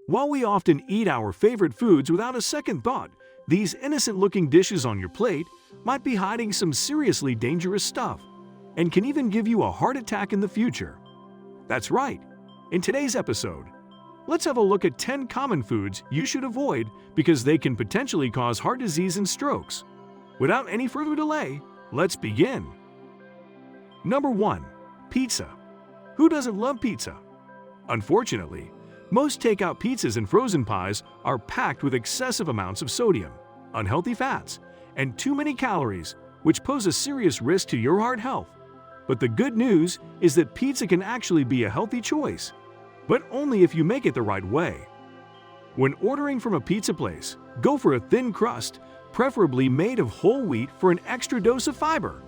While we often eat our favorite foods without a second thought, these innocent-looking dishes on your plate might be hiding some seriously dangerous stuff and can even give you a heart attack in the future. That's right. In today's episode, let's have a look at 10 common foods you should avoid because they can potentially cause heart disease and strokes. Without any further delay, let's begin. Number 1. Pizza. Who doesn't love pizza? Unfortunately, most takeout pizzas and frozen pies are packed with excessive amounts of sodium, unhealthy fats, and too many calories, which pose a serious risk to your heart health. But the good news is that pizza can actually be a healthy choice, but only if you make it the right way. When ordering from a pizza place, go for a thin crust, preferably made of whole wheat for an extra dose of fiber.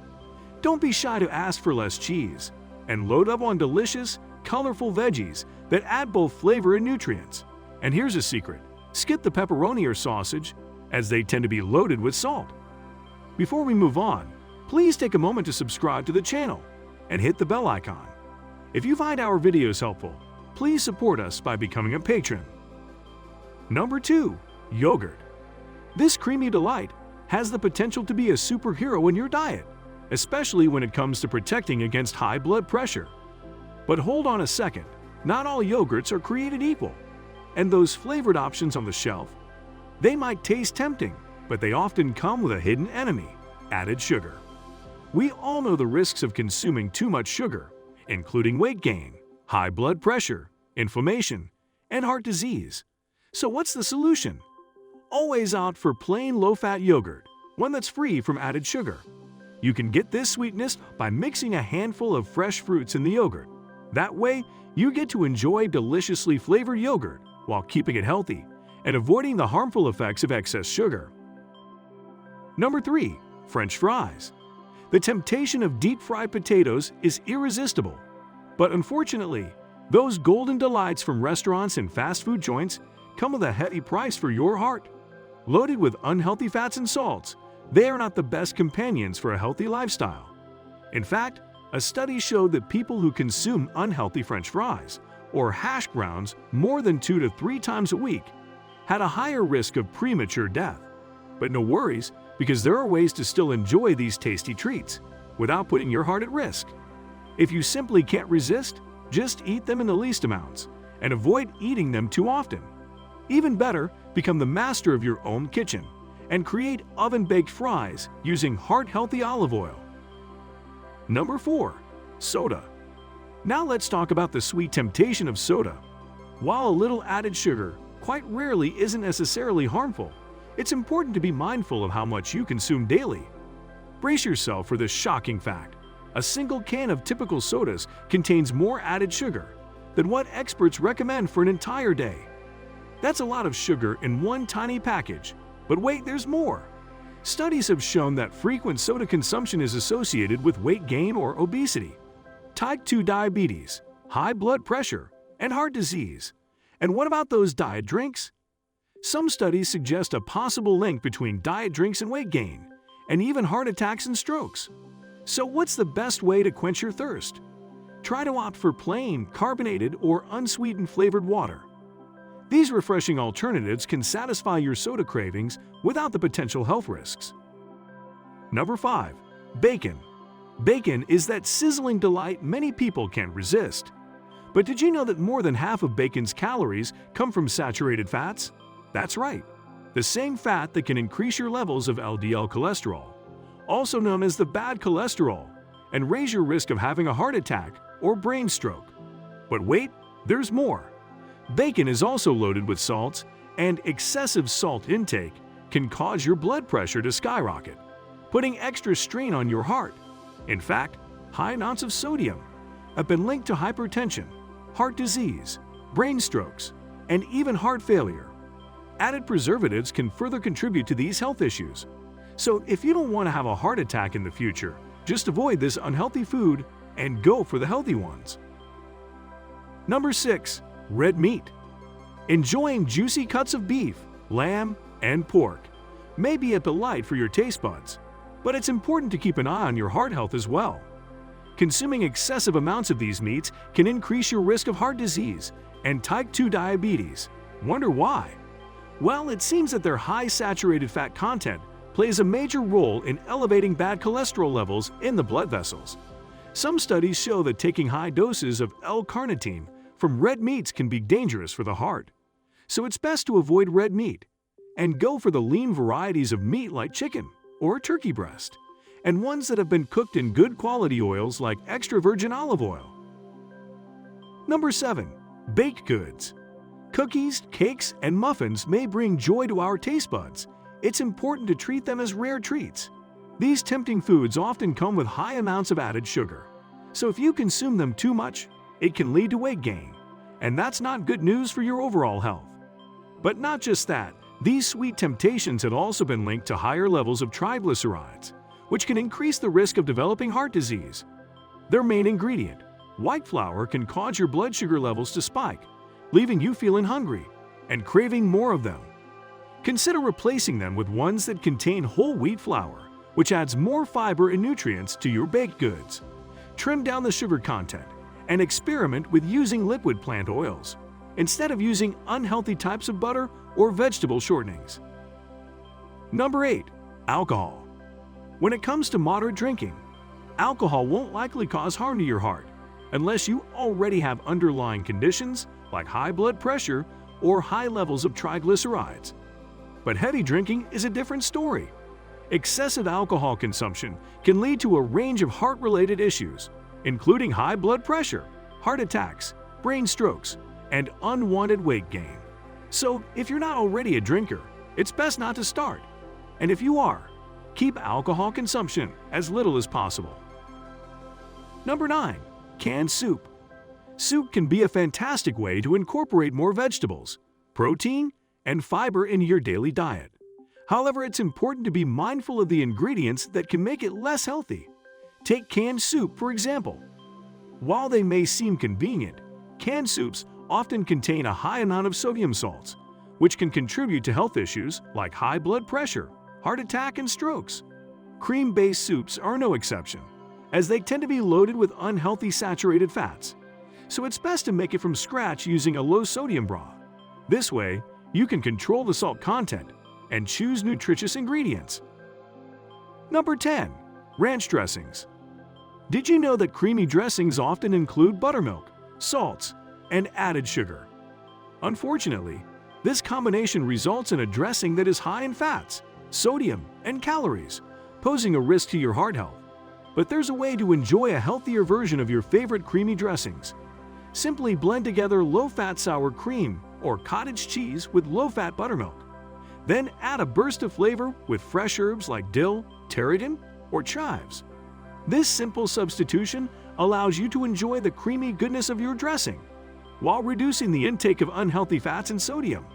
Don't be shy to ask for less cheese, and load up on delicious, colorful veggies that add both flavor and nutrients. And here's a secret: skip the pepperoni or sausage, as they tend to be loaded with salt. Before we move on, please take a moment to subscribe to the channel and hit the bell icon. If you find our videos helpful, please support us by becoming a patron. Number 2. Yogurt. This creamy delight has the potential to be a superhero in your diet, especially when it comes to protecting against high blood pressure. But hold on a second, not all yogurts are created equal. And those flavored options on the shelf, they might taste tempting, but they often come with a hidden enemy: added sugar. We all know the risks of consuming too much sugar, including weight gain, high blood pressure, inflammation, and heart disease. So what's the solution? Always opt for plain low-fat yogurt, one that's free from added sugar. You can get this sweetness by mixing a handful of fresh fruits in the yogurt. That way, you get to enjoy deliciously flavored yogurt while keeping it healthy and avoiding the harmful effects of excess sugar. Number 3. French fries. The temptation of deep-fried potatoes is irresistible. But unfortunately, those golden delights from restaurants and fast food joints come with a heavy price for your heart. Loaded with unhealthy fats and salts, they are not the best companions for a healthy lifestyle. In fact, a study showed that people who consume unhealthy French fries or hash browns more than 2 to 3 times a week had a higher risk of premature death. But no worries, because there are ways to still enjoy these tasty treats without putting your heart at risk. If you simply can't resist, just eat them in the least amounts and avoid eating them too often. Even better, become the master of your own kitchen and create oven-baked fries using heart-healthy olive oil. Number 4. Soda. Now let's talk about the sweet temptation of soda. While a little added sugar quite rarely isn't necessarily harmful, it's important to be mindful of how much you consume daily. Brace yourself for this shocking fact: a single can of typical sodas contains more added sugar than what experts recommend for an entire day. That's a lot of sugar in one tiny package. But wait, there's more. Studies have shown that frequent soda consumption is associated with weight gain or obesity, type 2 diabetes, high blood pressure, and heart disease. And what about those diet drinks? Some studies suggest a possible link between diet drinks and weight gain, and even heart attacks and strokes. So what's the best way to quench your thirst? Try to opt for plain, carbonated, or unsweetened flavored water. These refreshing alternatives can satisfy your soda cravings without the potential health risks. Number 5. Bacon. Bacon is that sizzling delight many people can't resist. But did you know that more than half of bacon's calories come from saturated fats? That's right, the same fat that can increase your levels of LDL cholesterol, also known as the bad cholesterol, and raise your risk of having a heart attack or brain stroke. But wait, there's more. Bacon is also loaded with salts, and excessive salt intake can cause your blood pressure to skyrocket, putting extra strain on your heart. In fact, high amounts of sodium have been linked to hypertension, heart disease, brain strokes, and even heart failure. Added preservatives can further contribute to these health issues. So if you don't want to have a heart attack in the future, just avoid this unhealthy food and go for the healthy ones. Number 6. Red meat. Enjoying juicy cuts of beef, lamb, and pork may be a delight for your taste buds, but it's important to keep an eye on your heart health as well. Consuming excessive amounts of these meats can increase your risk of heart disease and type 2 diabetes, Wonder why? Well, it seems that their high saturated fat content plays a major role in elevating bad cholesterol levels in the blood vessels. Some studies show that taking high doses of L-carnitine from red meats can be dangerous for the heart. So it's best to avoid red meat and go for the lean varieties of meat like chicken or turkey breast, and ones that have been cooked in good quality oils like extra virgin olive oil. Number 7. Baked goods. Cookies, cakes, and muffins may bring joy to our taste buds. It's important to treat them as rare treats. These tempting foods often come with high amounts of added sugar, so if you consume them too much, it can lead to weight gain, and that's not good news for your overall health. But not just that, these sweet temptations have also been linked to higher levels of triglycerides, which can increase the risk of developing heart disease. Their main ingredient, white flour, can cause your blood sugar levels to spike, leaving you feeling hungry and craving more of them. Consider replacing them with ones that contain whole wheat flour, which adds more fiber and nutrients to your baked goods. Trim down the sugar content and experiment with using liquid plant oils instead of using unhealthy types of butter or vegetable shortenings. Number 8. Alcohol. When it comes to moderate drinking, alcohol won't likely cause harm to your heart unless you already have underlying conditions like high blood pressure or high levels of triglycerides. But heavy drinking is a different story. Excessive alcohol consumption can lead to a range of heart-related issues, including high blood pressure, heart attacks, brain strokes, and unwanted weight gain. So, if you're not already a drinker, it's best not to start. And if you are, keep alcohol consumption as little as possible. Number 9. Canned soup. Soup can be a fantastic way to incorporate more vegetables, protein, and fiber into your daily diet. However, it's important to be mindful of the ingredients that can make it less healthy. Take canned soup, for example. While they may seem convenient, canned soups often contain a high amount of sodium salts, which can contribute to health issues like high blood pressure, heart attack, and strokes. Cream-based soups are no exception, as they tend to be loaded with unhealthy saturated fats. So it's best to make it from scratch using a low-sodium broth. This way, you can control the salt content and choose nutritious ingredients. Number 10. Ranch dressings. Did you know that creamy dressings often include buttermilk, salts, and added sugar? Unfortunately, this combination results in a dressing that is high in fats, sodium, and calories, posing a risk to your heart health. But there's a way to enjoy a healthier version of your favorite creamy dressings. Simply blend together low-fat sour cream or cottage cheese with low-fat buttermilk. Then add a burst of flavor with fresh herbs like dill, tarragon, or chives. This simple substitution allows you to enjoy the creamy goodness of your dressing while reducing the intake of unhealthy fats and sodium.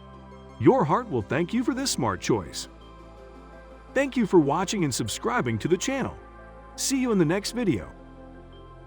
Your heart will thank you for this smart choice. Thank you for watching and subscribing to the channel. See you in the next video.